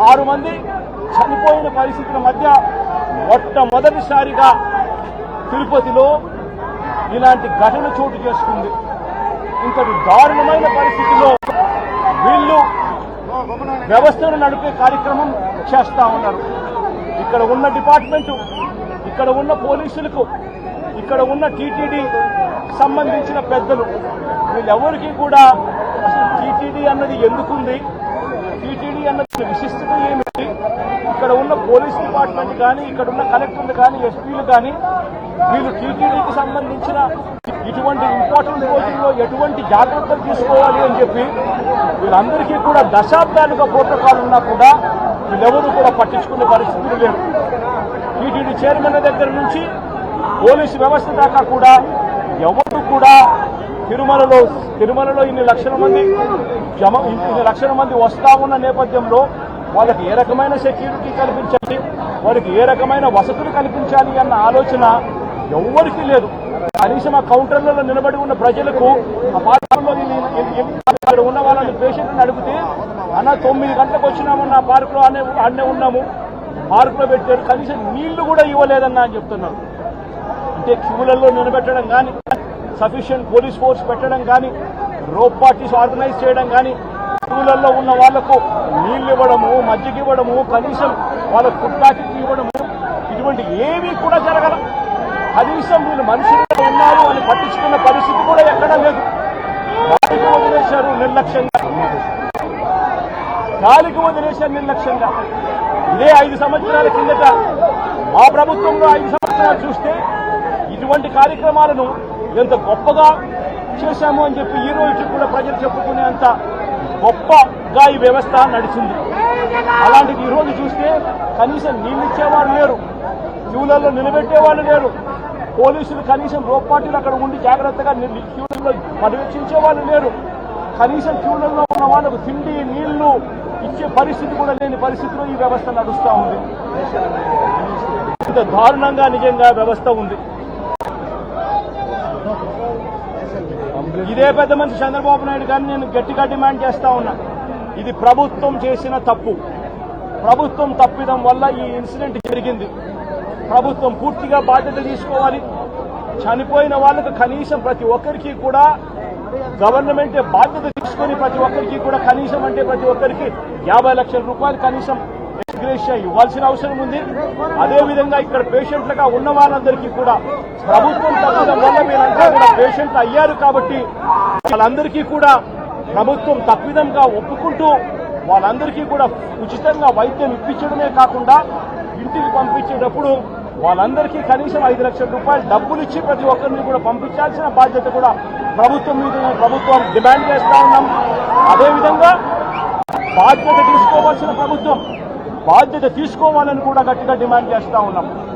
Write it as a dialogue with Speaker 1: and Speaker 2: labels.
Speaker 1: 6 మంది చనిపోయిన పరిస్థితుల మధ్య మొట్టమొదటిసారిగా తిరుపతిలో ఇలాంటి ఘటన చోటు చేసుకుంది. ఇంతటి దారుణమైన పరిస్థితిలో వీళ్ళు వ్యవస్థను నడిపే కార్యక్రమం చేస్తా ఉన్నారు. ఇక్కడ ఉన్న డిపార్ట్మెంటు, ఇక్కడ ఉన్న పోలీసులకు, ఇక్కడ ఉన్న టీటీడీ సంబంధించిన పెద్దలు వీళ్ళెవరికీ కూడా అసలు టీటీడీ అన్నది ఎందుకుంది, టీటీడీ అన్నది విశిష్టత ఏమిటి, ఇక్కడ ఉన్న పోలీస్ డిపార్ట్మెంట్ కానీ, ఇక్కడ ఉన్న కలెక్టర్లు కానీ, ఎస్పీలు కానీ వీళ్ళు టీటీడీకి సంబంధించిన ఇటువంటి ఇంపార్టెంట్ రోజుల్లో ఎటువంటి జాగ్రత్తలు తీసుకోవాలి అని చెప్పి వీళ్ళందరికీ కూడా దశాబ్దాలుగా ప్రోటోకాల్ ఉన్నా కూడా వీళ్ళెవరూ కూడా పట్టించుకునే పరిస్థితులు లేవు. టీటీడీ చైర్మన్ దగ్గర నుంచి పోలీసు వ్యవస్థ దాకా కూడా ఎవరు కూడా తిరుమలలో ఇన్ని లక్షల మంది వస్తా ఉన్న నేపథ్యంలో వాళ్ళకి ఏ రకమైన సెక్యూరిటీ కల్పించాలి, వారికి ఏ రకమైన వసతులు కల్పించాలి అన్న ఆలోచన ఎవరికీ లేదు. కనీసం ఆ కౌంటర్లలో నిలబడి ఉన్న ప్రజలకు ఆ పార్కులో ఇక్కడ ఉన్న వాళ్ళని పేషెంట్ని అడిగితే అన్న 9 గంటలకు వచ్చినామన్న పార్కులో అన్నే ఉన్నాము, పార్కులో పెట్టారు, కనీసం నీళ్లు కూడా ఇవ్వలేదన్నా అని చెప్తున్నారు. అంటే క్యూలలో నిలబెట్టడం కానీ, సఫిషియెంట్ పోలీస్ ఫోర్స్ పెట్టడం కానీ, రోప్ పార్టీస్ ఆర్గనైజ్ చేయడం కానీ, క్యూలలో ఉన్న వాళ్లకు నీళ్లు ఇవ్వడము, మజ్జిగ ఇవ్వడము, కనీసం వాళ్ళ ఫుడ్ ప్యాకెట్ ఇవ్వడము, ఇటువంటి ఏమీ కూడా జరగదు. కనీసం వీళ్ళు మనుషులుగా ఉన్నారు అని పట్టించుకున్న పరిస్థితి కూడా ఎక్కడా లేదు. గాలికి వదిలేశారు నిర్లక్ష్యంగా. ఇదే 5 సంవత్సరాల కిందట మా ప్రభుత్వంలో 5 సంవత్సరాలు చూస్తే ఇటువంటి కార్యక్రమాలను ఎంత గొప్పగా చేశాము అని చెప్పి ఈ రోజు కూడా ప్రజలు చెప్పుకునేంత గొప్పగా ఈ వ్యవస్థ నడిచింది. అలాంటిది ఈ రోజు చూస్తే కనీసం నీళ్ళు ఇచ్చేవారు లేరు, క్యూలలో నిలబెట్టేవాళ్ళు లేరు, పోలీసులు కనీసం రోప్ పార్టీలు అక్కడ ఉండి జాగ్రత్తగా క్యూలలో పర్యవేక్షించే వాళ్ళు లేరు, కనీసం క్యూలలో ఉన్న వాళ్ళకు తిండి నీళ్లు ఇచ్చే పరిస్థితి కూడా లేని పరిస్థితిలో ఈ వ్యవస్థ నడుస్తూ ఉంది. ఇంత దారుణంగా నిజంగా వ్యవస్థ ఉంది. ఇదే పెద్ద మనిషి చంద్రబాబు నాయుడు గారిని నేను గట్టిగా డిమాండ్ చేస్తా ఉన్నా, ఇది ప్రభుత్వం చేసిన తప్పు, ప్రభుత్వం తప్పిదం వల్ల ఈ ఇన్సిడెంట్ జరిగింది. ప్రభుత్వం పూర్తిగా బాధ్యత తీసుకోవాలి. చనిపోయిన వాళ్ళకు కనీసం ప్రతి ఒక్కరికి కూడా గవర్నమెంటే బాధ్యత తీసుకొని ప్రతి ఒక్కరికి కూడా కనీసం అంటే ప్రతి ఒక్కరికి 50 లక్షల రూపాయలు కనీసం ఎక్స్గ్రేషియా ఇవ్వాల్సిన అవసరం ఉంది. అదేవిధంగా ఇక్కడ పేషెంట్లుగా ఉన్న వాళ్ళందరికీ కూడా ప్రభుత్వం తప్పిదం వల్ల వీళ్ళంతా కూడా పేషెంట్లు అయ్యారు కాబట్టి వాళ్ళందరికీ కూడా ప్రభుత్వం తప్పిదంగా ఒప్పుకుంటూ వాళ్ళందరికీ కూడా ఉచితంగా వైద్యం ఇప్పించడమే కాకుండా ఇంటికి పంపించేటప్పుడు వాళ్ళందరికీ కనీసం 5 లక్షల రూపాయలు డబ్బులు ఇచ్చి ప్రతి ఒక్కరిని కూడా పంపించాల్సిన బాధ్యత కూడా ప్రభుత్వం మీద ప్రభుత్వం డిమాండ్ చేస్తా ఉన్నాం. అదేవిధంగా బాధ్యత తీసుకోవాల్సిన ప్రభుత్వం బాధ్యత తీసుకోవాలని కూడా గట్టిగా డిమాండ్ చేస్తా ఉన్నాం.